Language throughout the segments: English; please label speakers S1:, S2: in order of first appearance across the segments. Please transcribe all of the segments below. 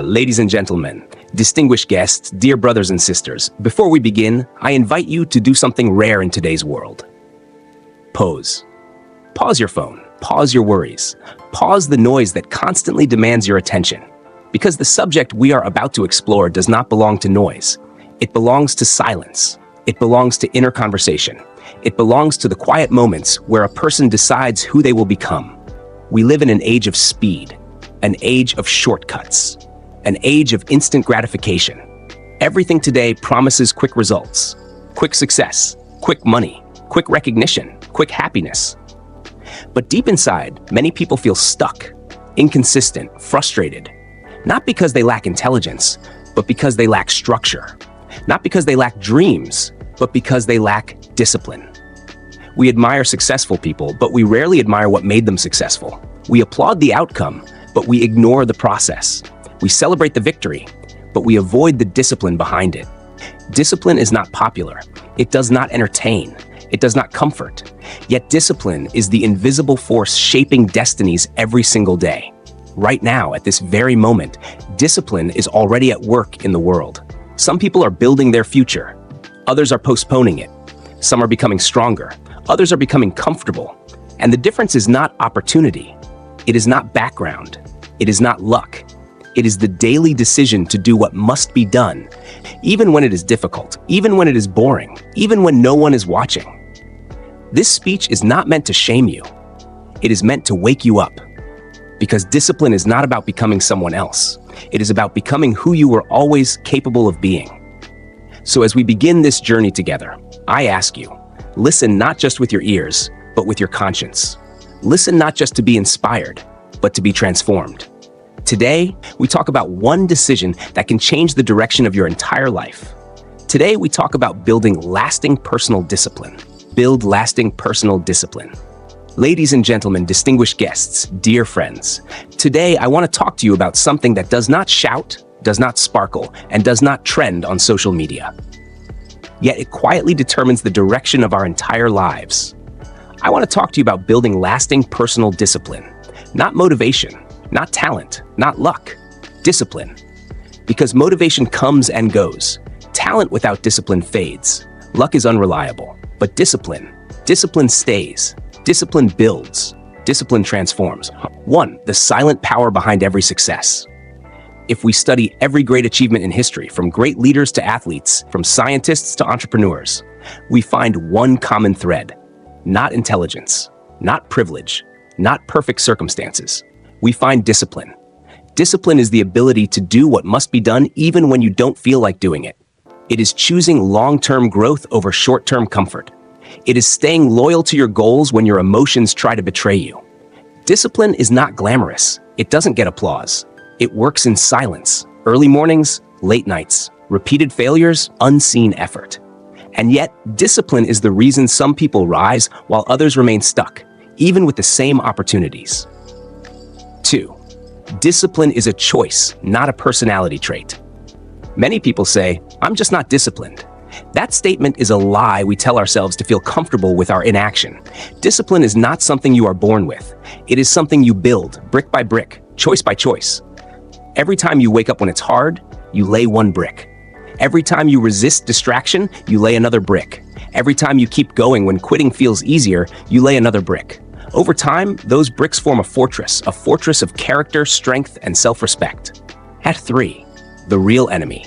S1: Ladies and gentlemen, distinguished guests, dear brothers and sisters, before we begin, I invite you to do something rare in today's world. Pause. Pause your phone. Pause your worries. Pause the noise that constantly demands your attention. Because the subject we are about to explore does not belong to noise. It belongs to silence. It belongs to inner conversation. It belongs to the quiet moments where a person decides who they will become. We live in an age of speed, an age of shortcuts, an age of instant gratification. Everything today promises quick results, quick success, quick money, quick recognition, quick happiness. But deep inside, many people feel stuck, inconsistent, frustrated, not because they lack intelligence, but because they lack structure, not because they lack dreams, but because they lack discipline. We admire successful people, but we rarely admire what made them successful. We applaud the outcome, but we ignore the process. We celebrate the victory, but we avoid the discipline behind it. Discipline is not popular. It does not entertain. It does not comfort. Yet discipline is the invisible force shaping destinies every single day. Right now, at this very moment, discipline is already at work in the world. Some people are building their future. Others are postponing it. Some are becoming stronger. Others are becoming comfortable. And the difference is not opportunity. It is not background. It is not luck. It is the daily decision to do what must be done, even when it is difficult, even when it is boring, even when no one is watching. This speech is not meant to shame you. It is meant to wake you up. Because discipline is not about becoming someone else. It is about becoming who you were always capable of being. So as we begin this journey together, I ask you, listen not just with your ears, but with your conscience. Listen not just to be inspired, but to be transformed. Today, we talk about one decision that can change the direction of your entire life. Today, we talk about building lasting personal discipline. Build lasting personal discipline. Ladies and gentlemen, distinguished guests, dear friends, today I want to talk to you about something that does not shout, does not sparkle, and does not trend on social media. Yet it quietly determines the direction of our entire lives. I want to talk to you about building lasting personal discipline, not motivation, not talent, not luck, discipline. Because motivation comes and goes. Talent without discipline fades. Luck is unreliable. But discipline stays. Discipline builds. Discipline transforms. 1. The silent power behind every success. If we study every great achievement in history, from great leaders to athletes, from scientists to entrepreneurs, we find one common thread. Not intelligence, not privilege, not perfect circumstances. We find discipline. Discipline is the ability to do what must be done even when you don't feel like doing it. It is choosing long-term growth over short-term comfort. It is staying loyal to your goals when your emotions try to betray you. Discipline is not glamorous. It doesn't get applause. It works in silence. Early mornings, late nights, repeated failures, unseen effort. And yet, discipline is the reason some people rise while others remain stuck, even with the same opportunities. 2. Discipline is a choice, not a personality trait. Many people say, "I'm just not disciplined." That statement is a lie we tell ourselves to feel comfortable with our inaction. Discipline is not something you are born with. It is something you build, brick by brick, choice by choice. Every time you wake up when it's hard, you lay one brick. Every time you resist distraction, you lay another brick. Every time you keep going when quitting feels easier, you lay another brick. Over time, those bricks form a fortress of character, strength, and self-respect. At 3, the real enemy,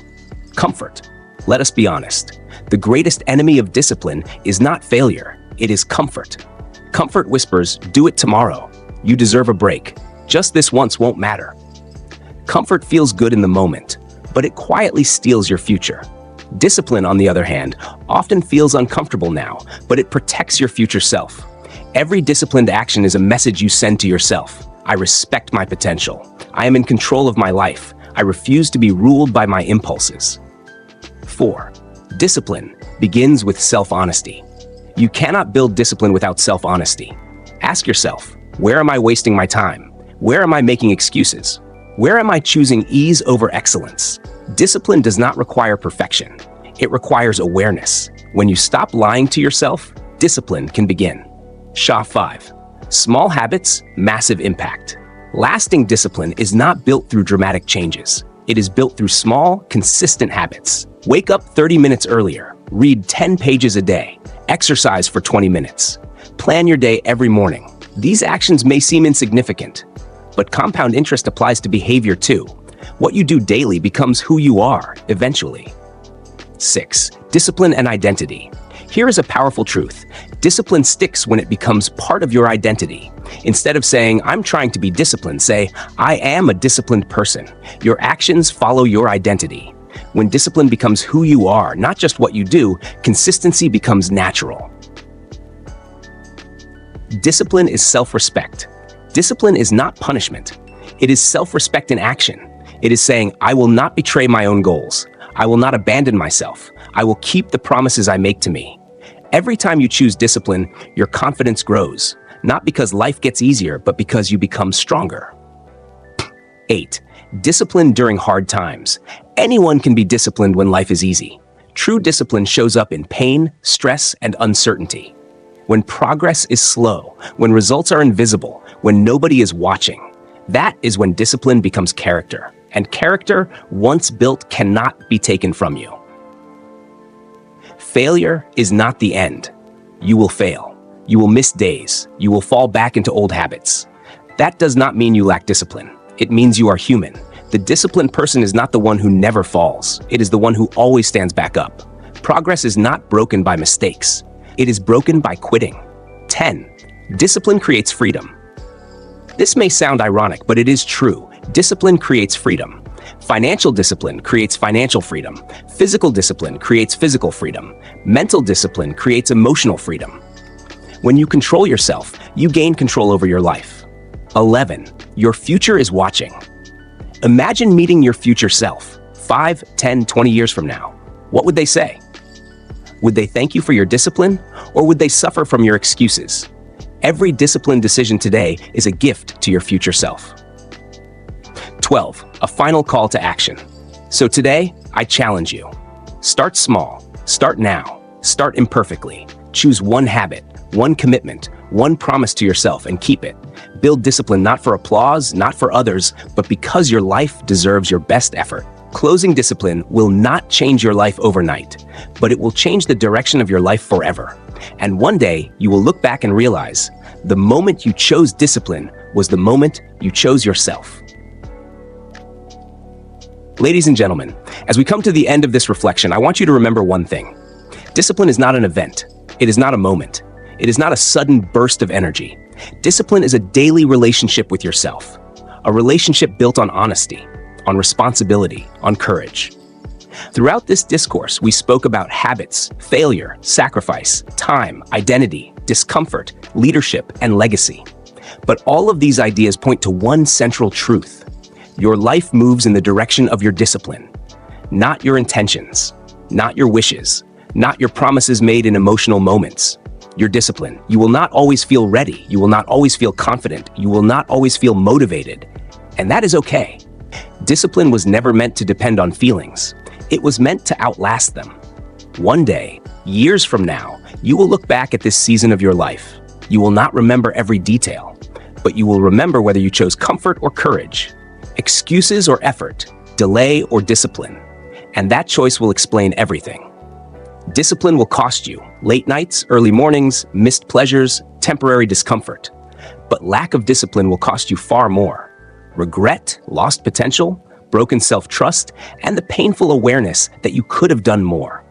S1: comfort. Let us be honest. The greatest enemy of discipline is not failure, it is comfort. Comfort whispers, "Do it tomorrow. You deserve a break. Just this once won't matter." Comfort feels good in the moment, but it quietly steals your future. Discipline, on the other hand, often feels uncomfortable now, but it protects your future self. Every disciplined action is a message you send to yourself. I respect my potential. I am in control of my life. I refuse to be ruled by my impulses. 4. Discipline begins with self-honesty. You cannot build discipline without self-honesty. Ask yourself, where am I wasting my time? Where am I making excuses? Where am I choosing ease over excellence? Discipline does not require perfection. It requires awareness. When you stop lying to yourself, discipline can begin. SHA 5. Small habits, massive impact. Lasting discipline is not built through dramatic changes. It is built through small, consistent habits. Wake up 30 minutes earlier. Read 10 pages a day. Exercise for 20 minutes. Plan your day every morning. These actions may seem insignificant, but compound interest applies to behavior too. What you do daily becomes who you are, eventually. 6. Discipline and identity. Here is a powerful truth. Discipline sticks when it becomes part of your identity. Instead of saying, "I'm trying to be disciplined," say, "I am a disciplined person." Your actions follow your identity. When discipline becomes who you are, not just what you do, consistency becomes natural. Discipline is self-respect. Discipline is not punishment. It is self-respect in action. It is saying, "I will not betray my own goals. I will not abandon myself. I will keep the promises I make to me." Every time you choose discipline, your confidence grows, not because life gets easier, but because you become stronger. 8. Discipline during hard times. Anyone can be disciplined when life is easy. True discipline shows up in pain, stress, and uncertainty. When progress is slow, when results are invisible, when nobody is watching, that is when discipline becomes character. And character, once built, cannot be taken from you. Failure is not the end. You will fail. You will miss days. You will fall back into old habits. That does not mean you lack discipline. It means you are human. The disciplined person is not the one who never falls. It is the one who always stands back up. Progress is not broken by mistakes. It is broken by quitting. 10. Discipline creates freedom. This may sound ironic, but it is true. Discipline creates freedom. Financial discipline creates financial freedom. Physical discipline creates physical freedom. Mental discipline creates emotional freedom. When you control yourself, you gain control over your life. 11. Your future is watching. Imagine meeting your future self, 5, 10, 20 years from now. What would they say? Would they thank you for your discipline, or would they suffer from your excuses? Every disciplined decision today is a gift to your future self. 12. A final call to action. So today, I challenge you. Start small. Start now. Start imperfectly. Choose one habit, one commitment, one promise to yourself, and keep it. Build discipline not for applause, not for others, but because your life deserves your best effort. Closing discipline will not change your life overnight, but it will change the direction of your life forever. And one day, you will look back and realize the moment you chose discipline was the moment you chose yourself. Ladies and gentlemen, as we come to the end of this reflection, I want you to remember one thing. Discipline is not an event. It is not a moment. It is not a sudden burst of energy. Discipline is a daily relationship with yourself, a relationship built on honesty, on responsibility, on courage. Throughout this discourse, we spoke about habits, failure, sacrifice, time, identity, discomfort, leadership, and legacy. But all of these ideas point to one central truth. Your life moves in the direction of your discipline, not your intentions, not your wishes, not your promises made in emotional moments. Your discipline. You will not always feel ready. You will not always feel confident. You will not always feel motivated. And that is okay. Discipline was never meant to depend on feelings. It was meant to outlast them. One day, years from now, you will look back at this season of your life. You will not remember every detail, but you will remember whether you chose comfort or courage, excuses or effort, delay or discipline. And that choice will explain everything. Discipline will cost you late nights, early mornings, missed pleasures, temporary discomfort. But lack of discipline will cost you far more. Regret, lost potential, broken self-trust, and the painful awareness that you could have done more.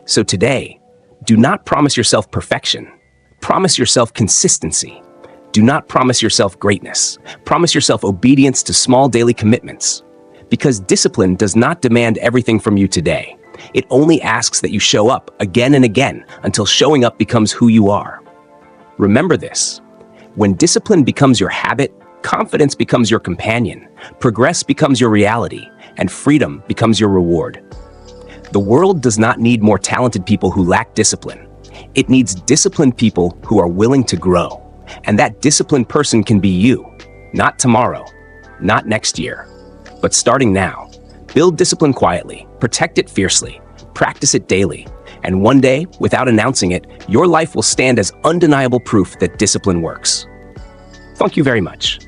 S1: So today, do not promise yourself perfection. Promise yourself consistency. Do not promise yourself greatness. Promise yourself obedience to small daily commitments. Because discipline does not demand everything from you today. It only asks that you show up again and again until showing up becomes who you are. Remember this. When discipline becomes your habit, confidence becomes your companion, progress becomes your reality, and freedom becomes your reward. The world does not need more talented people who lack discipline. It needs disciplined people who are willing to grow. And that disciplined person can be you. Not tomorrow, not next year, but starting now. Build discipline quietly, protect it fiercely, practice it daily, and one day, without announcing it, your life will stand as undeniable proof that discipline works. Thank you very much.